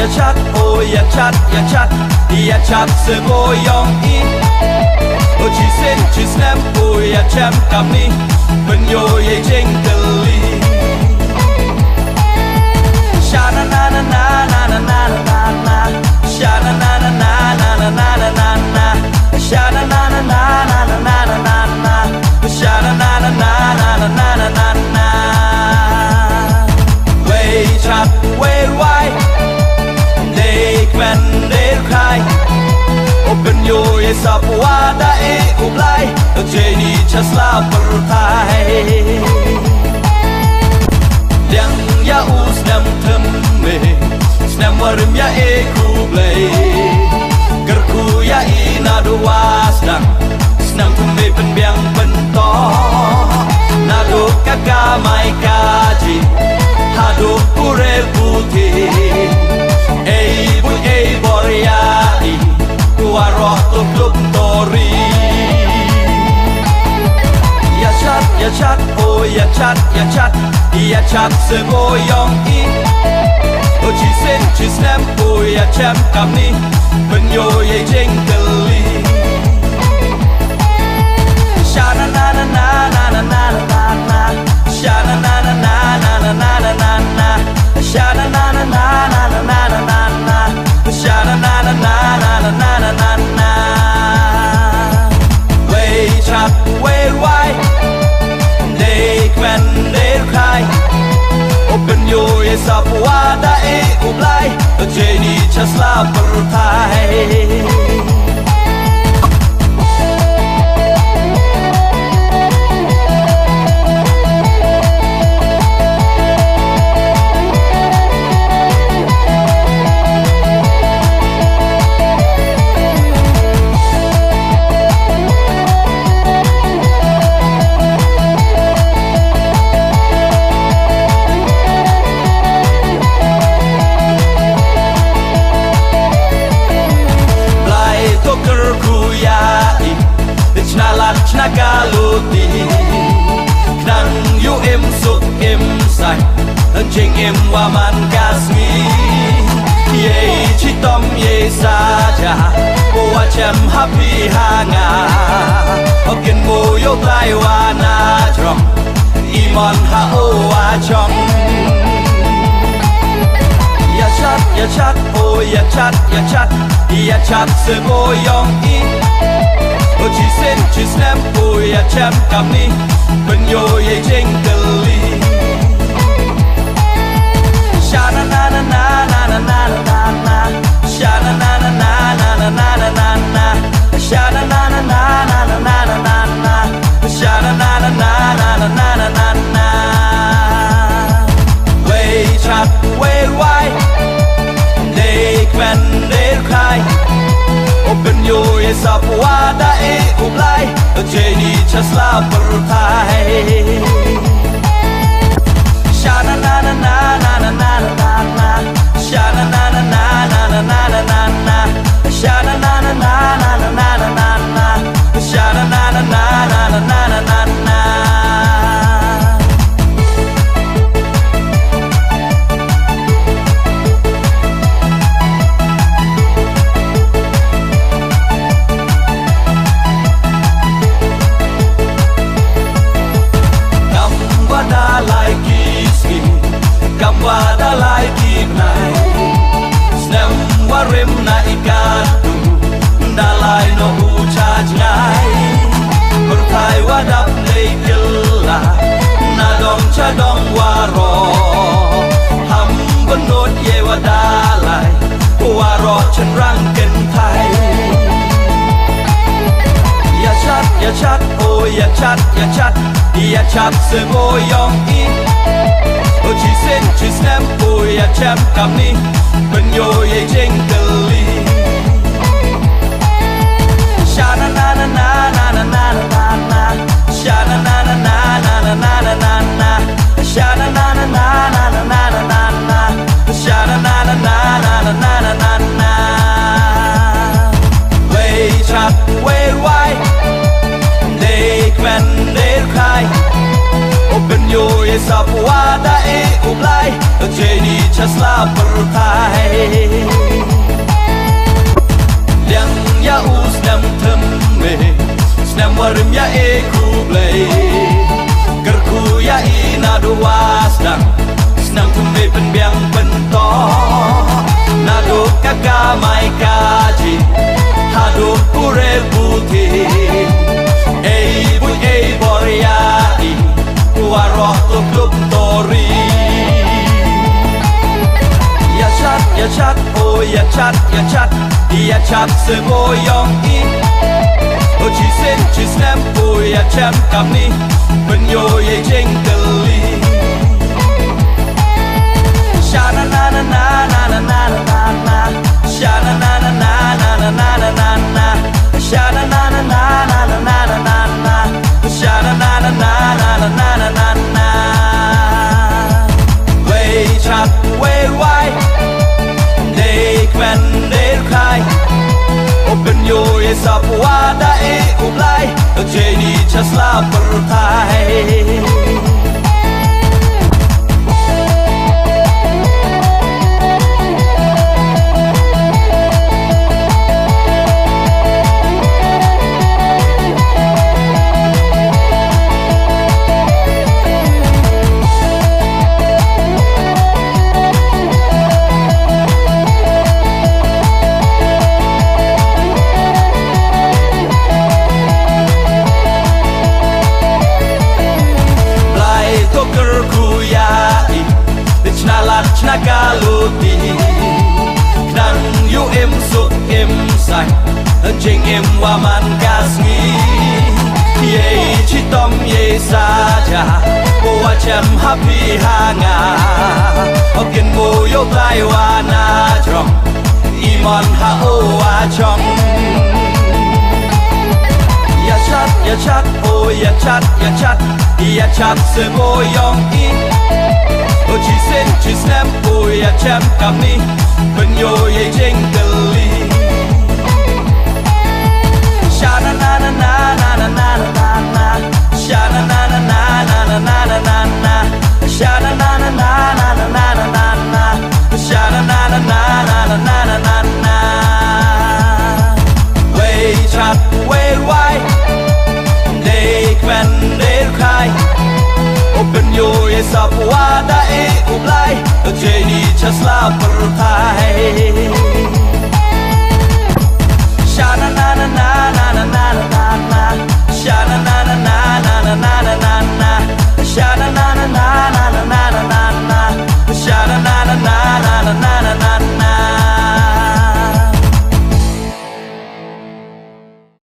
อย่าชัดโอ้อย่าชัดอย่าชัดอย่าชัดเสือโบยองอีโอ้ชีเส้นชีสแนมโอ้อย่าแชมป์กับนี้เป็นโยยเจงกะลีชานานานานานานานานานาชานานานานานานานานานาชานานานานานานานานานาชานานานานานานานานานาเวชัดเวไวเด็กแม่นเด็กใครโอเป็นโยยสับว่าได้อุบไลเจนี่จะสลาปรไทยเลี้ยงยาอูสนำเธอเมสนำวาริมยาเอคูเบลกระคูยาอีนาดูวาสนังสนำเธอเมเป็นเบียงเป็นต่อนาดูกะกาไม่กาจีฮาดูปูเรปูทีเอบุยเอบอริยาอีกัวรอตุกลุกตอรีอย่าชัดอย่าชัดโอ้อย่าชัดอย่าชัดอย่าชัดเสือโบยองอีโอ้ชีเส้นชีสแนมโอ้อย่าแชมป์กับนี้เป็นโยยเจงกะลีชานานานานานานานานานาชานานานานานานานานานาชานานานานานานานานานาชานานานานานานานานานาเวชัดเวไวเด็กแม่นเด็กใครโอเป็นโยยสับว่าได้อุบไลเจนี่จะสลาปรไทยชนะกาลูดีนังยูเอ็มสุกเอ็มใส่เจงเอ็มว่ามันกาสมีเย่ชิตอมเย่ซาจาว่าแชมฮับบี้ฮางาเอากินโมโยกไลวานาจรองอีมอนฮาโอวาชองอย่าชัดอย่าชัดโอ้อย่าชัดอย่าชัดอย่าชัดเสือโบยองอีโอ้ชีเส้นชีสแนมโอ้อย่าแชมป์กับนี้เป็นโยยเจงกะลีชานานานานานานานานานาชานานานานานานานานานาชานานานานานานานานานาชานานานานานานานานานาเวชัดเวไวเด็กแม่นเด็กใครโอเป็นโยยสับว่าได้อุบไลเจนี่จะสลาปรไทยชานานานานานานานานานาชานานานานานานานานานาชานานานานานานานานานาชานานานานานานานานาWada like nai snem warim na ikatu dalai no uchaj ngai berthai wadap nei killa na dong cha dong waro ham benot ye wadalai waro chen rang ken thai ya chat oh ya chat ya chat se bo yong iโอ้ชีเส้นชีสแนมโอ้อย่าแชมป์กับนี้เป็นโยยเจงกะลีชานานานานานานานานานาชานานานานานานานานานาชานานานานานานานานานาชานานานานานานานานาเวชัดเวไวเด็กแม่นเด็กใครโอเป็นโยยสับว่าได้อุ ublay Jeni chasla pertai Liang ya us nam thâm me Snam warim ya e kublay Gerku ya ina duas dang Snam thume pen biang pen to Nado kaka mai kaji Hado pure buti Ei bui ei boriai Waroh to klub tori Ya chat, oh ya chat Ya chat se boyong i Oh chi sen chi snap, oh ya cham kam ni Ben yo ye jeng teli Sha na na na na na na na na na Sha na na na na na na na na na na Sha na na na na na na na na na na Sha na na na na na na na na na na Way chat, way wide Để quen để khai Open yo ye sap wada e ublay Jeni chasla pertai Nagaluti Nang yu em suk em sai Jeng em waman kasmi Ye chitom ye saja Wa cham happy hanga Okin mo yo lai wana chong Imon ha o wa chong Ya chat, oh ya chat se mo yong i Oh chi sen chi snap oh ya cham kam ni Ben yo ye jeng teli Sha na na na na na na na na na Sha na na na na na na na na na na Sha na na na na na na na na na na Sha na na na na na na na na na na Way chat way wide Để quen để khai Open yo ye sap wada e ublay Jeni chasla pertai Sha na na na na na na na